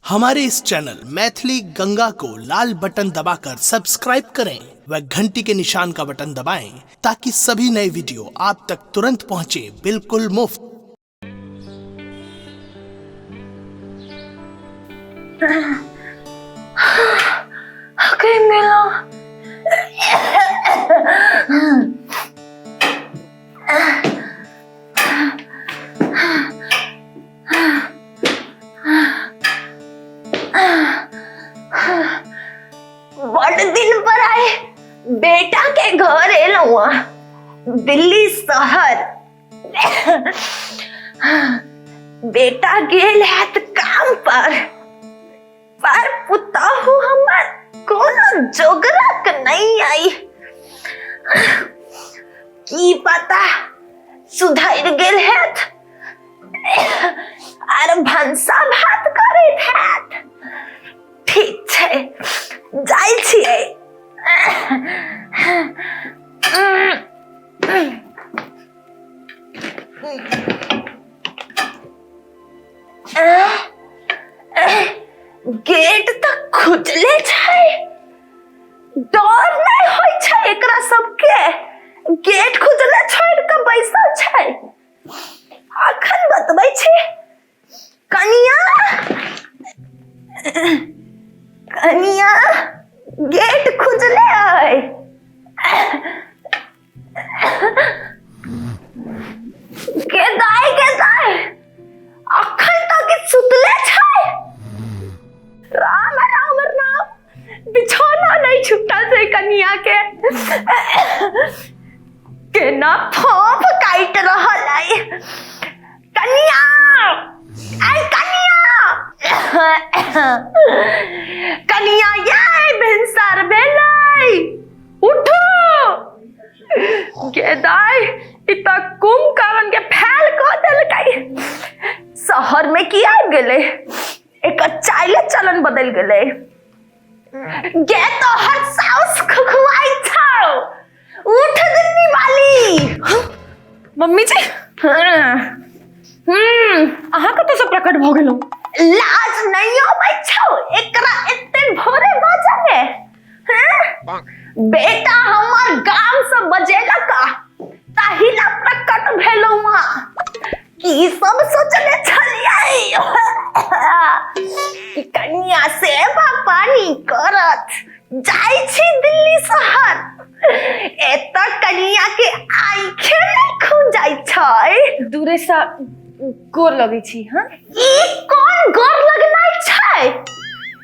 हमारे इस चैनल मैथिली गंगा को लाल बटन दबाकर सब्सक्राइब करें व घंटी के निशान का बटन दबाएं ताकि सभी नए वीडियो आप तक तुरंत पहुंचे बिल्कुल मुफ्त। कहीं मिला बड़ दिन पर आए बेटा के घर एलुआ दिल्ली शहर। बेटा गेल हैत काम पर पुताहु हमर कोनो जोगरक नहीं आई। की पता सुधर गेल हैत आर भंसा भात करैत हैत। ठीक छै जाइ छियै। गेट तक खुजले छै, डर नहीं होय छै एकरा सबके। गेट खुजले छोड़ के बैसल छै। अखन बतबै छी कनिया कनिया गेट खुजले है। गेदाय अखन तक सुतले छै। राम राम राम बिछौना नहीं छूटल छै कनिया के। केना फोफ काट रहल है कनिया। आई कनिया ये भिनसर भेलै उठो। गेदाय इतना कुंभकर्ण के फैल क देलकै। शहर में की आबि गेलै, एक चाइले चलन बदल गेलै। गे तो हर साउस खुखुआई छौ। उठ दिल्ली वाली। मम्मी जी अहाँ कतऽ से प्रकट भ गेलौ? लाज नहीं अबै छौ एकरा एते भोरे बाजले। बेटा हमर गाम से बजेलक ताहिला प्रकट भेलौआ। की सब सोचले छलियै कि कनिया सेवा पानी करत जाइ छी दिल्ली शहर। एतऽ कनिया के आँखे नहीं खुजाइ छै। दूरे से गोर लगै छी। हाँ ई कोन गोर लगनाइ छै?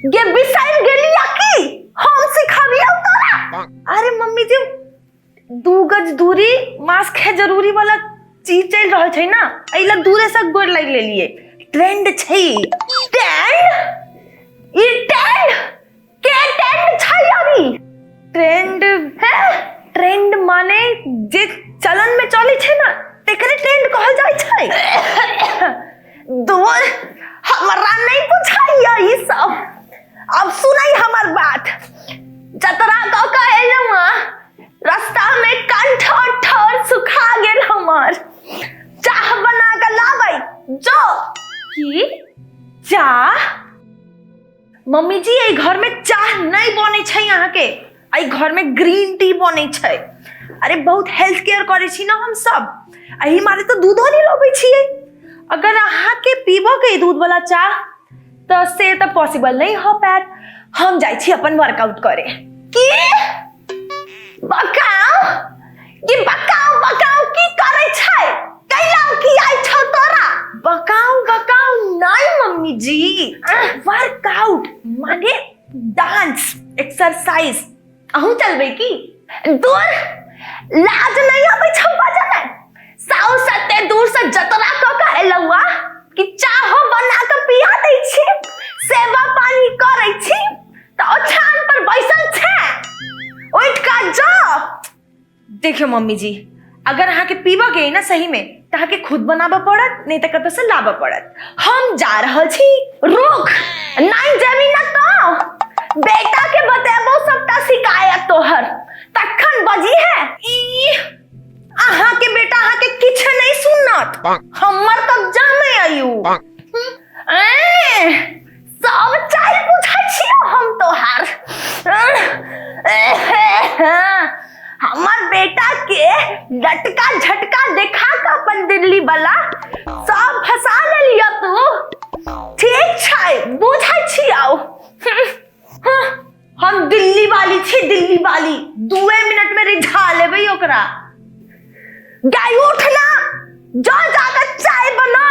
गे बिसरि गेलिया की हम सिखाबियौ तोरा? अरे मम्मी जी 2 गज दूरी मास्क है जरूरी वाला चीज चल रहल छै ना, एला दूरे से गोर लग लेलिए। ट्रेंड छै। ट्रेंड? ई ट्रेंड के ट्रेंड छै अभी? ट्रेंड है, ट्रेंड माने जे चलन में चले छै ना तेकरे ट्रेंड कहल जाइ छै। दूर हमरा नहीं बुझाइया ई सब। अब सुनै हमर बात। जतरा क के एलौआ रास्ता में कंठ ठोर सुखा गेल हमर। चाह बना के लाबै जो। की चाह? मम्मी जी एहि घर में चाह नहीं बने छै यहाँ के। एहि घर में ग्रीन टी बने छै। अरे बहुत हेल्थ केयर करे छी ना हम सब, एही मारे तो दूधो नहीं लबै छियै। अगर अहाँ के पीबो के दूध वाला चाह तो से तो पॉसिबल नहीं हो पात। हम जाइ छी अपन वर्कआउट करे। की बकाऊ? ये बकाऊ की करे छै? कैला की आइ छौ तोरा? बकाऊ नहीं मम्मी जी, वर्कआउट माने डांस एक्सरसाइज। अहूँ चलबै की? दूर लाज नहीं अबै छौ बजले। साउ सते दूर से जतरा क के एलौआ कि चाहो बना के पिया दै छी, सेवा पानी करै छी त ओछान पर बैसल छै। उठ का जा। देखियो मम्मी जी, अगर अहाँ के पीबा के ना सही में तो अहाँ के खुद बनाबा पड़त, नहीं तो कतौ से लाबा पड़त। हम जा रहल छी। रुक नहीं जेबी ना तो बेटा के बतेबो सबटा शिकायत तोहर तखन बजी है। ई अहाँ के बेटा अहाँ के किछ नहीं सुनत। हमर तब जामे आयु। सब लटका झटका देखा का अपन दिल्ली वाला सब फंसा ले लिया तू। ठीक छै, बुझै छी आओ। हम दिल्ली वाली छी, दिल्ली वाली। 2 मिनट में रिझा लेबै ओकरा। गाय उठ ना, जा जाकर चाय बना।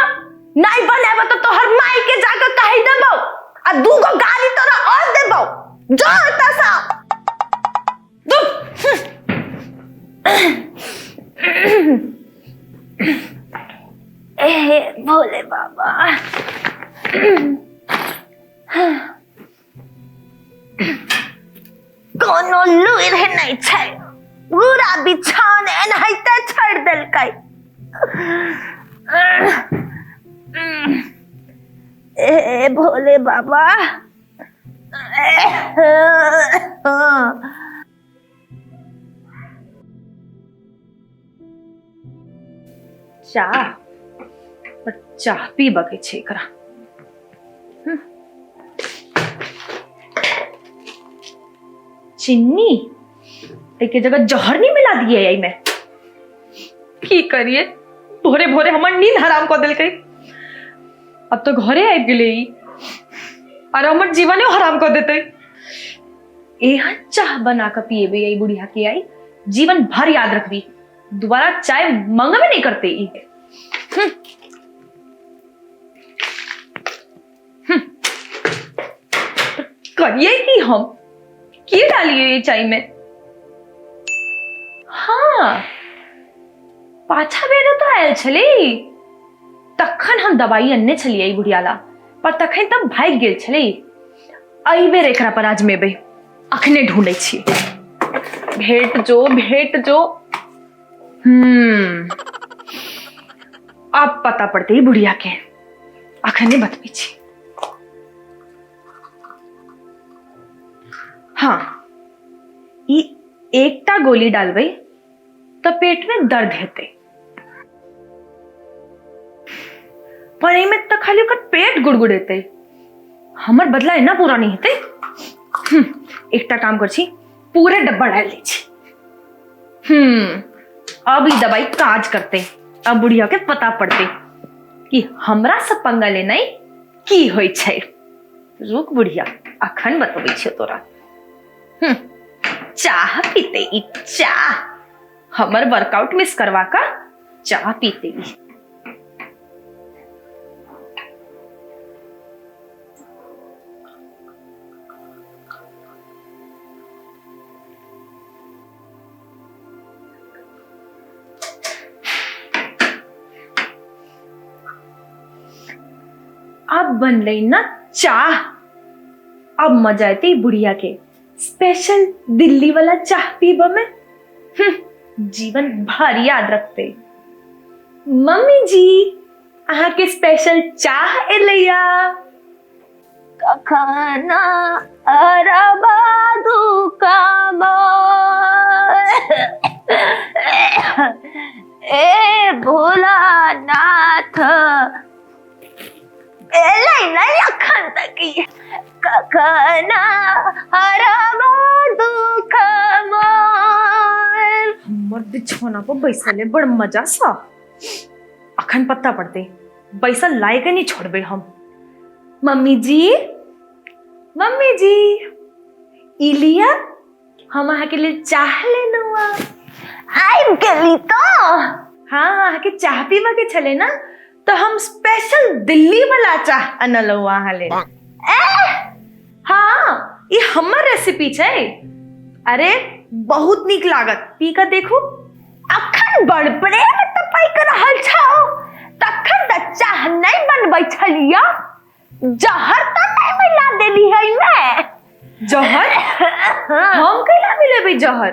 नहीं बनेबो तो तोहर माई के जाकर कहि देबो आ 2 गो गाली तोरा और देबो। जा तसा भोले बाबा। कोनो लुइर नहीं छै, पूरा बिछान एनाहिते छोड़ देलकै। ए भोले बाबा। चाह पीबा के छै एकरा। चिन्नी एक जगह जहर नहीं मिला दिए आई में। की करिए, भोरे भोरे हमर नींद हराम कर दिल। अब तो घरे आबि गेले और हमर जीवने हराम कर देते। एहन चाह बना के पिएबे यही बुढ़िया के आई, जीवन भर याद रखबी। दोबारा चाय मंगबे नहीं करते। करिए कि हम की डालिए ये चाय में। हाँ, पाछा बेरो तो आयल छले, तखन हम दवाई अन्ने छलिए बुढ़ियाला, पर तखन तब भाग गेल छले। अइबेर एकरा पर आजमेबे, अखने ढूंढै छी। भेट जो। अब पता पड़ते ही बुढ़िया के, अखने बतबी छी। हाँ, ई एकटा गोली डालबै तो पेट में दर्द हेते, पर एमे तो खाली ओकर पेट गुड़गुड़ेते, हमर बदला एना पूरा नहीं हेते। एकटा काम कर छी, पूरे डब्बा डाल लै छी। अब ई दवाई काज करते। अब बुढ़िया के पता पड़ते कि हमरा से पंगा लेना की होय छै। रुक बुढ़िया, अखन बतबै छियो तोरा। चाह पीते ई चाह, हमर वर्कआउट मिस करवा का चाह पीते ई। अब बन रही ना चाह। अब मजा आती बुढ़िया के स्पेशल दिल्ली वाला चाह पीबा में। जीवन भर याद रखते। मम्मी जी, अहाँ के स्पेशल चाह एलैया। कखना अरबा दुकामा ए भोलानाथ एलै नहीं अखन तक। कखना अरबा दुकामा। हमर बिछौना पर बैसले बड़ मजा सा। अखन पता पड़ते, बैसल लायक नहीं छोड़बे हम। मम्मी जी, इलिया, हम अहाँ के लिए चाह लेनुआ। आइब गेली तो। हाँ, अहाँ के चाह पीवा के छले ना, तो हम स्पेशल दिल्ली वाला चाह अनलौ अहाँ ले। हाँ, ये हमर रेसिपी छै। अरे बहुत नीक लागत, पी के देखू। अखन बड़ प्रेम तपाई कर रहल छौ, तखन त चाह नहीं बनबै छलिया। जहर तो नहीं मिला देली है मैं। जहर? हम कैला मिलेबै जहर?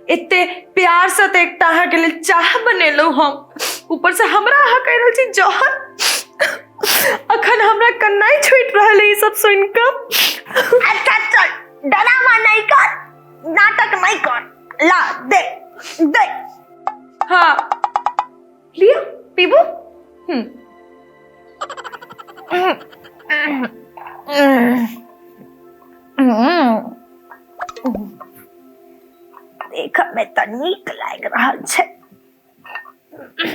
इतने प्यार से तो एकटा अहाँ के लिए चाह बनेलौ हम, ऊपर से हमरा अहाँ कह रहल छी जहर। अखन हमरा कन्नाई छूट रहल है सब सुन के। अच्छा चल, ड्रामा नहीं कर, नाटक नहीं कर। ला दे दे। हाँ, लियो पीबू। देख में तो नीक लाग रहल छै, अरे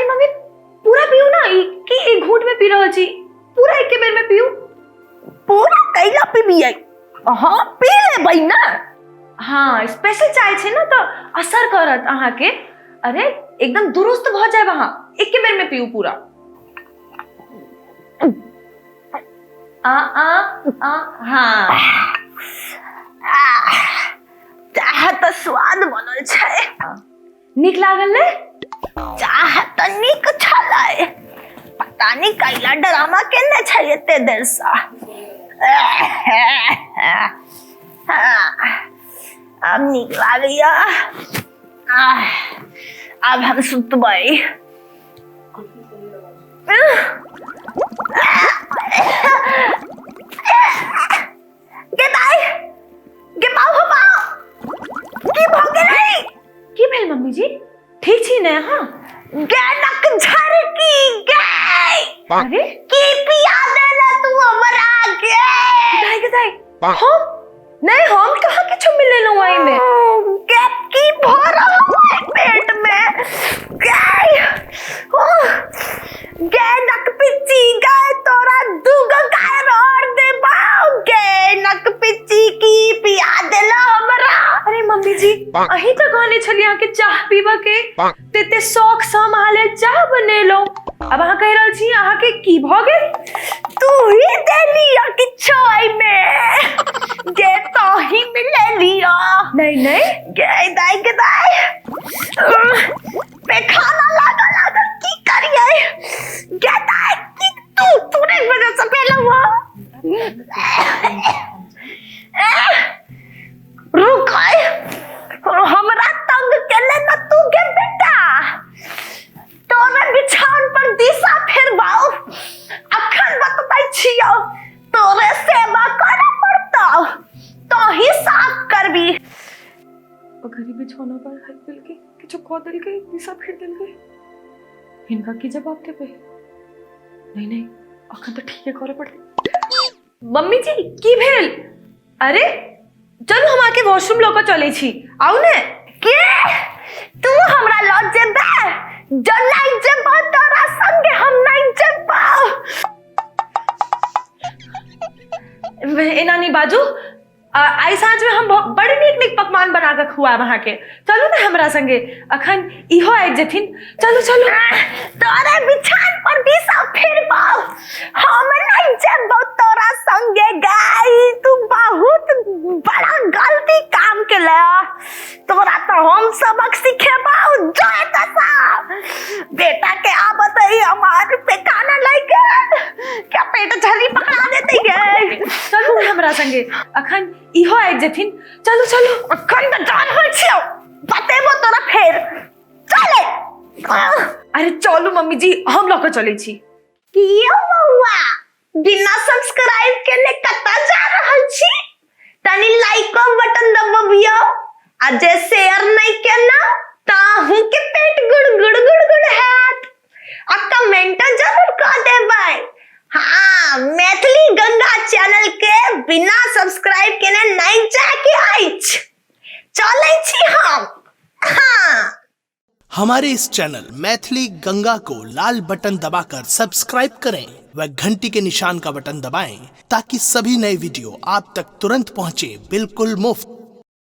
मम्मी पूरा पियो ना, कि एक घूंट में पी रहल छी, पूरा एक बेर में पियो। पूरा कैला पीबियै? हाँ पी लेबै ना। हाँ स्पेशल चाय छे ना तो असर करत अहाँ के। अरे एकदम दुरुस्त भ जाए वहां, एक बेर में पियो पूरा। हाँ चाह तो स्वाद बनल छै। नीक लागल ने? चाह तो नीक छलै, पता नहीं कैला ड्रामा केने छै एते देर सा। अब नीक लागैया। अब हम सुतबै। गे दाई, गे बाऊ हो बाऊ, की भ गेलै? की भेल मम्मी जी? ठीक छी ने? हाँ गे नक झरकी गे। अरे की पिया देला तू हमरा गे? दाई हम नहीं, हम कहाँ किछु मिले लो आई में। गे की भर है पेट में गे? गे नक पिच्ची गे, तोरा दूगो गाय रोड दे बाऊ गे। नक पिच्ची की पिया देला हमरा? अरे मम्मी जी अही तो कहने छलिए कि चाह पीबा के तेते शौक संभाले चाह बनेलो। अब अहाँ कह रहल छी अहाँ के की भ गेल? तू ही देलिया किछो आई में गे, तो ही मिले लिया। नहीं गे दाई पैखाना लागल की करिए गे दाई? की तूने वजह से पहले हुआ। रुक हमरा तंग केले न तू गे बेटा। तोरे बिछावन पर दिशा फेरबाऊ। अखन बतबै छियौ, तोरे सेवा करे पड़तौ, तो ही साफ करबी। गरीब बिछौना पर हाथ दिल के किछु कह दिल के, दिशा फेर दिल के, इनका की जवाब देबे? नहीं अखन तो ठीक है करे पड़ते। मम्मी जी की भेल? अरे चलो हम आके वॉशरूम लौका चले छी, आउ ने। के तू हमरा लॉज जेबे? जो नहीं जेबो तोरा संगे हम नहीं जेबो। एना नहीं बाजू। आई साँझ में हम बड़े नीक पकवान बना के खुआ वहां के। चलो ना हमरा संगे, अखन इहो आबि जेथिन। चलो तोरे बिछान पर भी सब फेरबाऊ, हम नहीं जेबो तोरा संगे। गाई तू बहुत बड़ा गलती काम केले। तोरा तो हम सबक सिखेबाऊ। जो बेटा के आबत है हमार पे खाना लेके, क्या पेट झली पकड़ा देती है। चलो ना हमरा संगे, अखन इहो आबि जेथिन। चलो अखन तो जान हो छियो, बतेबो तोरा फेर। चले अरे चलो मम्मी जी हम लौका चले छी। कियो बउआ बिना सब्सक्राइब केने कता जा रहल छी? तनी लाइक बटन दबाबियो, आ जे शेयर नहीं केना ताहू के पेट गुड़ हैत। आ कमेंट जरूर कर देबै। हाँ मैथिली गंगा चैनल के बिना सब्सक्राइब केने नहीं जाके आइछ। चलै छी हम। हाँ हमारे इस चैनल मैथिली गंगा को लाल बटन दबाकर सब्सक्राइब करें व घंटी के निशान का बटन दबाएं ताकि सभी नए वीडियो आप तक तुरंत पहुंचे बिल्कुल मुफ्त।